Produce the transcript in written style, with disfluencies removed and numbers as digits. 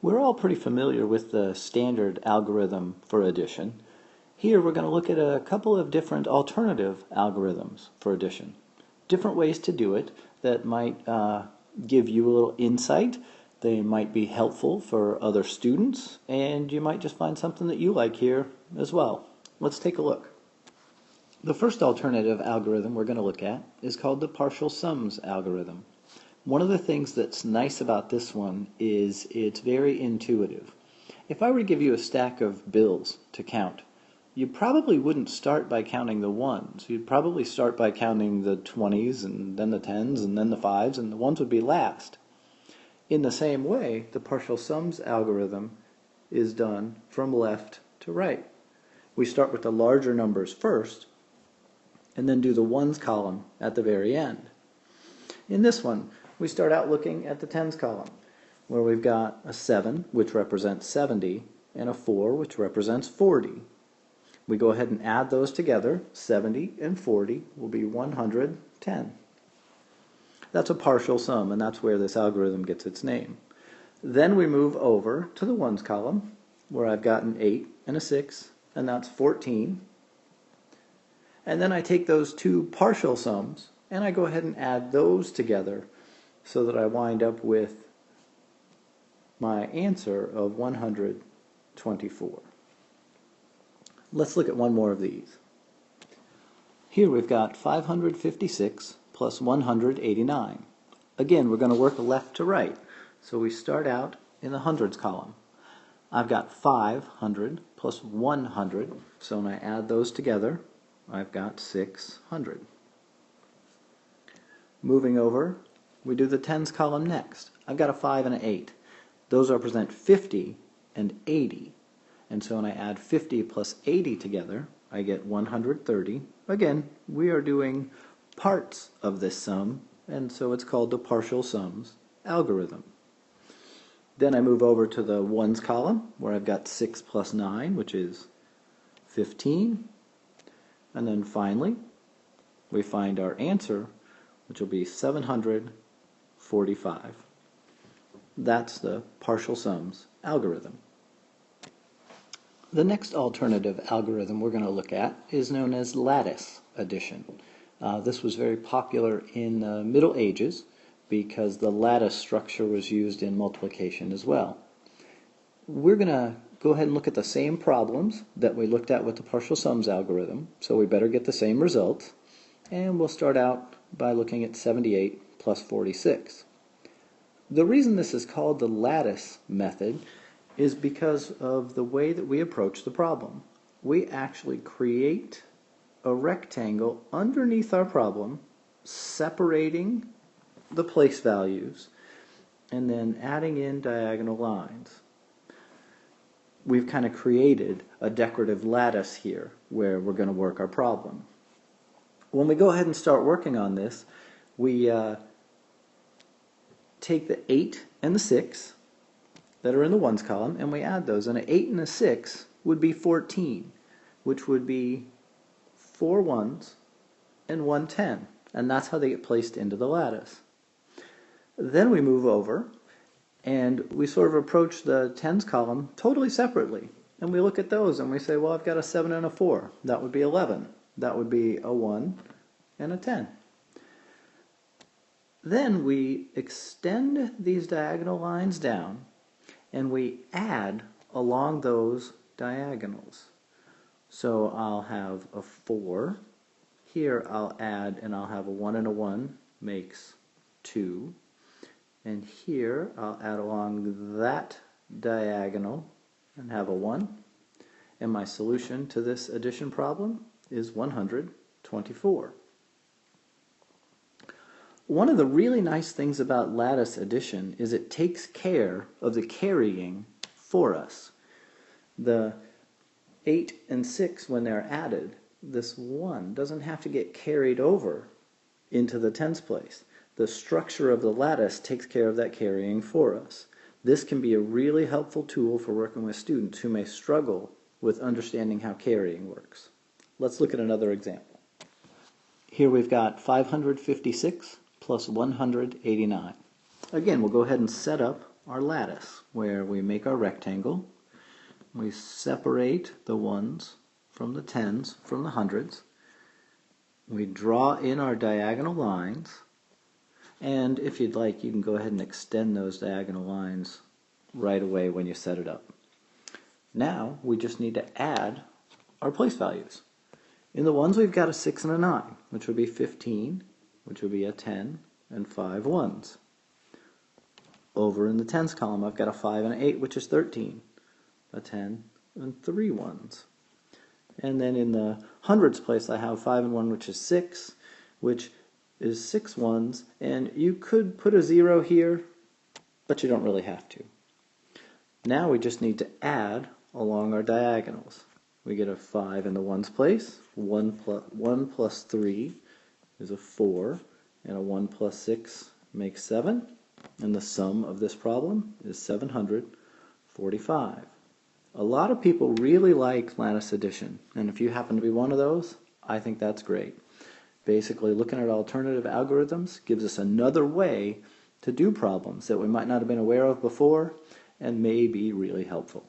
We're all pretty familiar with the standard algorithm for addition. Here we're going to look at a couple of different alternative algorithms for addition. Different ways to do it that might give you a little insight. They might be helpful for other students, and you might just find something that you like here as well. Let's take a look. The first alternative algorithm we're going to look at is called the partial sums algorithm. One of the things that's nice about this one is it's very intuitive. If I were to give you a stack of bills to count, you probably wouldn't start by counting the ones. You'd probably start by counting the 20s and then the 10s and then the 5s, and the ones would be last. In the same way, the partial sums algorithm is done from left to right. We start with the larger numbers first and then do the ones column at the very end. In this one, we start out looking at the tens column, where we've got a 7, which represents 70, and a 4, which represents 40. We go ahead and add those together. 70 and 40 will be 110. That's a partial sum, and that's where this algorithm gets its name. Then we move over to the ones column, where I've got an 8 and a 6, and that's 14. And then I take those two partial sums, and I go ahead and add those together, so that I wind up with my answer of 124. Let's look at one more of these. Here we've got 556 plus 189. Again, we're going to work left to right. So we start out in the hundreds column. I've got 500 plus 100, so when I add those together, I've got 600. Moving over, we do the tens column next. I've got a 5 and an 8. Those represent 50 and 80. And so when I add 50 plus 80 together, I get 130. Again, we are doing parts of this sum, and so it's called the partial sums algorithm. Then I move over to the ones column, where I've got 6 plus 9, which is 15. And then finally, we find our answer, which will be 745. That's the partial sums algorithm. The next alternative algorithm we're going to look at is known as lattice addition. This was very popular in the Middle Ages because the lattice structure was used in multiplication as well. We're going to go ahead and look at the same problems that we looked at with the partial sums algorithm, so we better get the same results. And we'll start out by looking at 78 plus 46. The reason this is called the lattice method is because of the way that we approach the problem. We actually create a rectangle underneath our problem, separating the place values, and then adding in diagonal lines. We've kind of created a decorative lattice here where we're going to work our problem. When we go ahead and start working on this, we take the 8 and the 6 that are in the ones column, and we add those. And an 8 and a 6 would be 14, which would be 4 ones and 1 10. And that's how they get placed into the lattice. Then we move over, and we sort of approach the tens column totally separately. And we look at those, and we say, well, I've got a 7 and a 4. That would be 11. That would be a 1 and a 10. Then we extend these diagonal lines down, and we add along those diagonals. So I'll have a 4. Here I'll add, and I'll have a 1 and a 1 makes 2. And here I'll add along that diagonal and have a 1. And my solution to this addition problem is 124. One of the really nice things about lattice addition is it takes care of the carrying for us. The 8 and 6, when they're added, this 1 doesn't have to get carried over into the tens place. The structure of the lattice takes care of that carrying for us. This can be a really helpful tool for working with students who may struggle with understanding how carrying works. Let's look at another example. Here we've got 556 plus 189. Again, we'll go ahead and set up our lattice, where we make our rectangle, we separate the ones from the tens from the hundreds, we draw in our diagonal lines, and if you'd like, you can go ahead and extend those diagonal lines right away when you set it up. Now we just need to add our place values. In the ones we've got a 6 and a 9, which would be 15, which would be a 10, and 5 ones. Over in the tens column I've got a 5 and an 8, which is 13, a 10, and 3 ones. And then in the hundreds place I have 5 and 1, which is 6, which is 6 ones, and you could put a 0 here, but you don't really have to. Now we just need to add along our diagonals. We get a 5 in the ones place, 1 plus 3 is a 4, and a 1 plus 6 makes 7, and the sum of this problem is 745. A lot of people really like lattice addition, and if you happen to be one of those, I think that's great. Basically, looking at alternative algorithms gives us another way to do problems that we might not have been aware of before and may be really helpful.